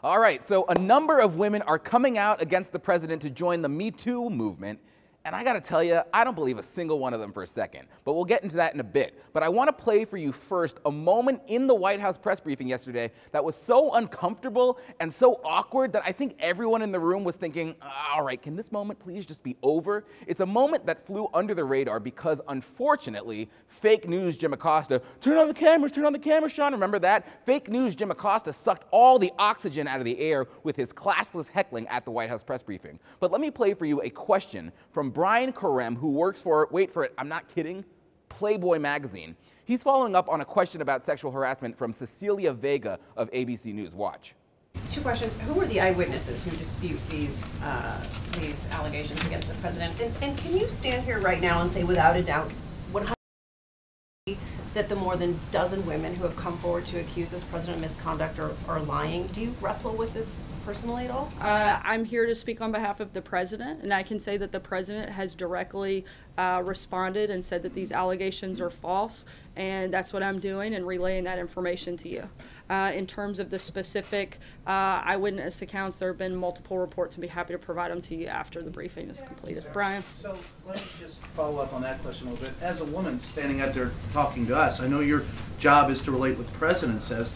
All right, so a number of women are coming out against the president to join the Me Too movement. And I gotta tell you, I don't believe a single one of them for a second, but we'll get into that in a bit. But I wanna play for you first a moment in the White House press briefing yesterday that was so uncomfortable and so awkward that I think everyone in the room was thinking, all right, can this moment please just be over? It's a moment that flew under the radar because unfortunately, fake news Jim Acosta, turn on the cameras, Sean, remember that? Fake news Jim Acosta sucked all the oxygen out of the air with his classless heckling at the White House press briefing. But let me play for you a question from Brian Karem, who works for, wait for it, I'm not kidding, Playboy magazine. He's following up on a question about sexual harassment from Cecilia Vega of ABC News. Watch. Two questions. Who were the eyewitnesses who dispute these allegations against the president? And can you stand here right now and say without a doubt 100% that the more than dozen women who have come forward to accuse this president of misconduct are lying? Do you wrestle with this personally at all? I'm here to speak on behalf of the president, and I can say that the president has directly responded and said that these allegations are false, and that's what I'm doing and relaying that information to you. In terms of the specific eyewitness accounts, there have been multiple reports, and be happy to provide them to you after the briefing is completed. Brian? So let me just follow up on that question a little bit. As a woman standing out there talking to us, I know your job is to relate what the president says.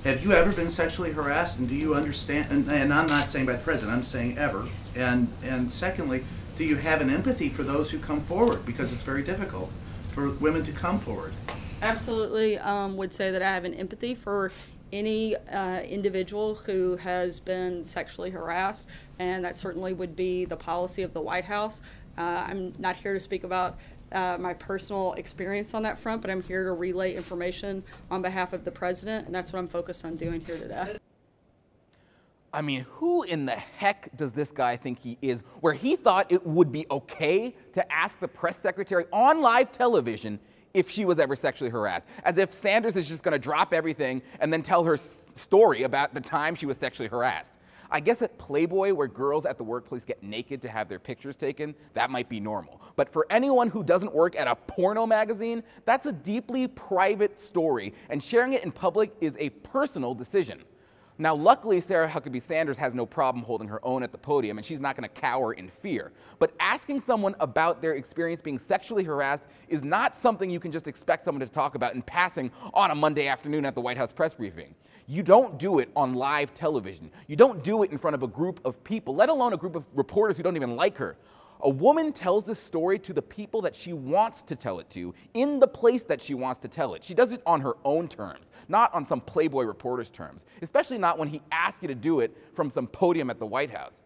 Have you ever been sexually harassed, and do you understand, and I'm not saying by the president, I'm saying ever, and secondly, do you have an empathy for those who come forward, because it's very difficult for women to come forward? Absolutely would say that I have an empathy for any individual who has been sexually harassed, and that certainly would be the policy of the White House. I'm not here to speak about my personal experience on that front, but I'm here to relay information on behalf of the president, and that's what I'm focused on doing here today. I mean, who in the heck does this guy think he is, where he thought it would be okay to ask the press secretary on live television if she was ever sexually harassed, as if Sanders is just gonna drop everything and then tell her story about the time she was sexually harassed. I guess at Playboy, where girls at the workplace get naked to have their pictures taken, that might be normal. But for anyone who doesn't work at a porno magazine, that's a deeply private story, and sharing it in public is a personal decision. Now, luckily, Sarah Huckabee Sanders has no problem holding her own at the podium, and she's not going to cower in fear. But asking someone about their experience being sexually harassed is not something you can just expect someone to talk about in passing on a Monday afternoon at the White House press briefing. You don't do it on live television. You don't do it in front of a group of people, let alone a group of reporters who don't even like her. A woman tells this story to the people that she wants to tell it to, in the place that she wants to tell it. She does it on her own terms, not on some Playboy reporter's terms, especially not when he asks you to do it from some podium at the White House.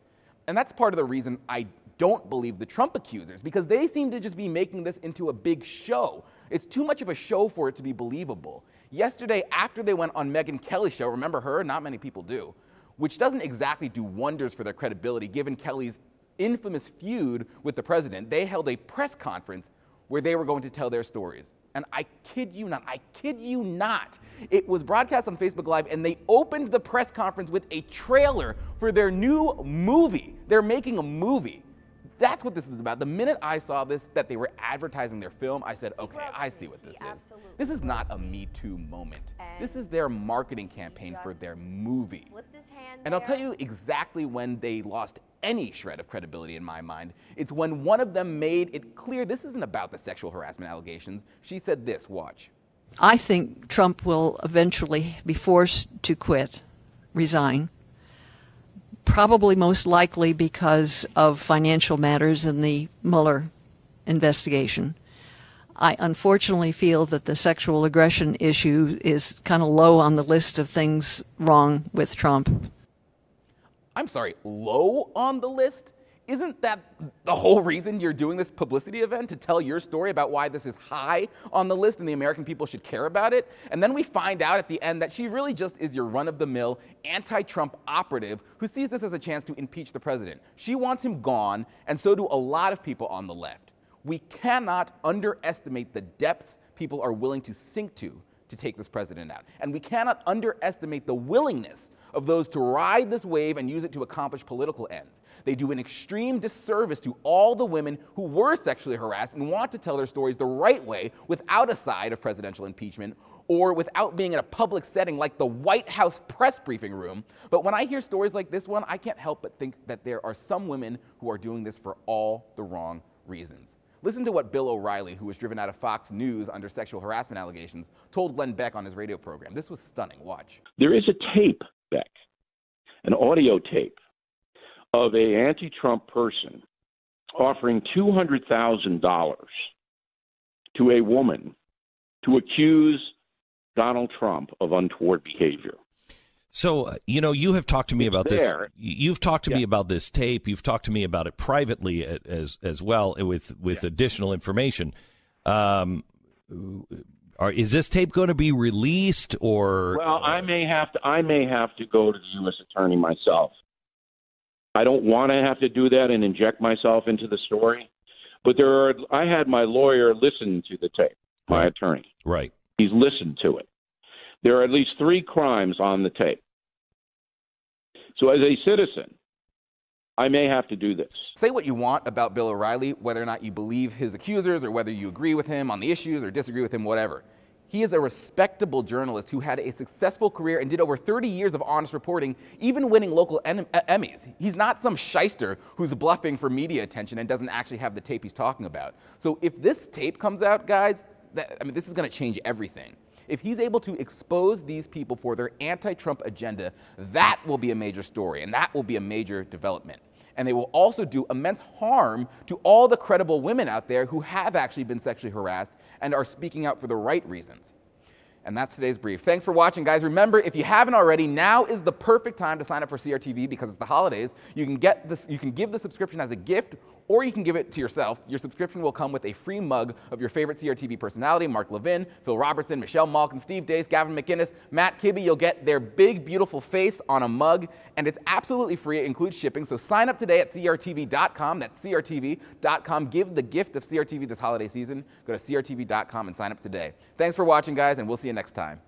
And that's part of the reason I don't believe the Trump accusers, because they seem to just be making this into a big show. It's too much of a show for it to be believable. Yesterday, after they went on Megyn Kelly's show, remember her? Not many people do, which doesn't exactly do wonders for their credibility given Kelly's infamous feud with the president. They held a press conference where they were going to tell their stories. And I kid you not, it was broadcast on Facebook Live, and they opened the press conference with a trailer for their new movie. They're making a movie. That's what this is about. The minute I saw this, that they were advertising their film, I said, okay, I see what this is. This is not a Me Too moment. This is their marketing campaign for their movie. And I'll tell you exactly when they lost any shred of credibility in my mind. It's when one of them made it clear this isn't about the sexual harassment allegations. She said this, watch. I think Trump will eventually be forced to quit, resign. Probably most likely because of financial matters in the Mueller investigation. I unfortunately feel that the sexual aggression issue is kind of low on the list of things wrong with Trump. I'm sorry, low on the list? Isn't that the whole reason you're doing this publicity event, to tell your story about why this is high on the list and the American people should care about it? And then we find out at the end that she really just is your run-of-the-mill anti-Trump operative who sees this as a chance to impeach the president. She wants him gone, and so do a lot of people on the left. We cannot underestimate the depths people are willing to sink to to take this president out. And we cannot underestimate the willingness of those to ride this wave and use it to accomplish political ends. They do an extreme disservice to all the women who were sexually harassed and want to tell their stories the right way without a side of presidential impeachment or without being in a public setting like the White House press briefing room. But when I hear stories like this one, I can't help but think that there are some women who are doing this for all the wrong reasons. Listen to what Bill O'Reilly, who was driven out of Fox News under sexual harassment allegations, told Glenn Beck on his radio program. This was stunning. Watch. There is a tape, Beck, an audio tape of an anti-Trump person offering $200,000 to a woman to accuse Donald Trump of untoward behavior. So, you have talked to me about this. You've talked to me about this tape. You've talked to me about it privately as well with additional information. Is this tape going to be released or? Well, I may have to go to the U.S. Attorney myself. I don't want to have to do that and inject myself into the story. But I had my lawyer listen to the tape, my attorney. Right. He's listened to it. There are at least 3 crimes on the tape. So as a citizen, I may have to do this. Say what you want about Bill O'Reilly, whether or not you believe his accusers or whether you agree with him on the issues or disagree with him, whatever. He is a respectable journalist who had a successful career and did over 30 years of honest reporting, even winning local Emmys. He's not some shyster who's bluffing for media attention and doesn't actually have the tape he's talking about. So if this tape comes out, guys, this is going to change everything. If he's able to expose these people for their anti-Trump agenda, that will be a major story, and that will be a major development. And they will also do immense harm to all the credible women out there who have actually been sexually harassed and are speaking out for the right reasons. And that's today's brief. Thanks for watching, guys. Remember, if you haven't already, now is the perfect time to sign up for CRTV because it's the holidays. You can give the subscription as a gift, or you can give it to yourself. Your subscription will come with a free mug of your favorite CRTV personality: Mark Levin, Phil Robertson, Michelle Malkin, Steve Dace, Gavin McInnes, Matt Kibbe. You'll get their big, beautiful face on a mug, and it's absolutely free. It includes shipping. So sign up today at crtv.com. That's crtv.com. Give the gift of CRTV this holiday season. Go to crtv.com and sign up today. Thanks for watching, guys, and we'll see you next time.